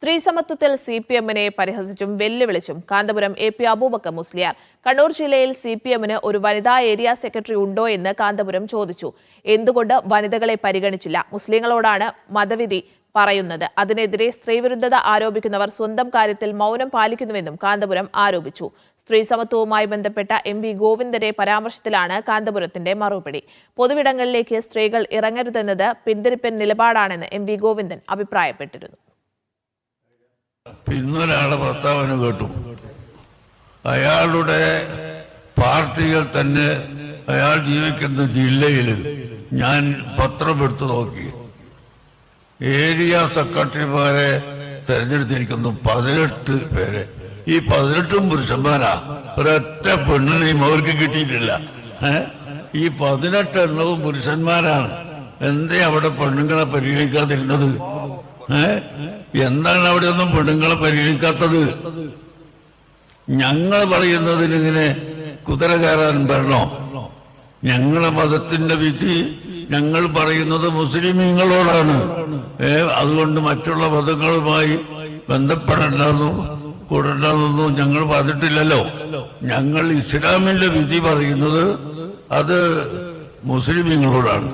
സ്ത്രീസമത്വത്തിൽ സിപിഎമ്മിനെ പരിഹസിച്ചും വെല്ലുവിളിച്ചും Kanthapuram A P Abubakar Musliyar. Kannur ജില്ലയിൽ സിപിഎമ്മിന് ഒരു വനിതാ ഏരിയ സെക്രട്ടറി ഉണ്ടോ എന്ന് കാന്തപുരം ചോദിച്ചു. എന്തുകൊണ്ട് വനിതകളെ പരിഗണിച്ചില്ല? മുസ്ലിങ്ങളോടാണ് മതവിധി പറയുന്നത്. അതിനെതിരെ സ്ത്രീവിരുദ്ധത ആരോപിക്കുന്നവർ സ്വന്തം കാര്യത്തിൽ മൗനം പാലിക്കുന്നുവെന്നും കാന്തപുരം ആരോപിച്ചു. സ്ത്രീസമത്വവുമായി ബന്ധപ്പെട്ട എം.വി. ഗോവിന്ദന്റെ പരാമർശത്തിലാണ് കാന്തപുരത്തിന്റെ മറുപടി. പൊതുവിടങ്ങളിലേക്ക് സ്ത്രീകൾ ഇറങ്ങരുതെന്നത് പിന്തിരിപ്പൻ നിലപാടാണെന്ന് എം.വി. ഗോവിന്ദൻ അഭിപ്രായപ്പെട്ടിരുന്നു. പിന്നൊരാളെ പ്രസ്താവന കേട്ടു. അയാളുടെ പാർട്ടികൾ തന്നെ അയാൾ ജീവിക്കുന്ന ജില്ലയിൽ ഞാൻ പത്രം എടുത്തു നോക്കി. ഏരിയ സെക്രട്ടറിമാരെ തെരഞ്ഞെടുത്തിരിക്കുന്നു 18 പേരെ. ഈ 18 പുരുഷന്മാരാ. ഒരൊറ്റ പെണ്ണിനെയും അവർക്ക് കിട്ടിയിട്ടില്ല. ഈ 18 എണ്ണവും പുരുഷന്മാരാണ്. എന്തേ അവിടെ പെണ്ണുങ്ങളെ പരിഗണിക്കാതിരുന്നത്? എന്താണ് അവിടെ ഒന്നും പെണ്ണുങ്ങളെ പരിഗണിക്കാത്തത്? ഞങ്ങൾ പറയുന്നതിനിങ്ങനെ കുതിര കയറാൻ വരണോ? ഞങ്ങളെ മതത്തിന്റെ വിധി ഞങ്ങൾ പറയുന്നത് മുസ്ലിമീങ്ങളോടാണ്. അതുകൊണ്ട് മറ്റുള്ള മതങ്ങളുമായി ബന്ധപ്പെടേണ്ടെന്നും കൂടേണ്ടെന്നൊന്നും ഞങ്ങൾ പറഞ്ഞിട്ടില്ലല്ലോ. ഞങ്ങൾ ഇസ്ലാമിന്റെ വിധി പറയുന്നത് അത് മുസ്ലിമീങ്ങളോടാണ്.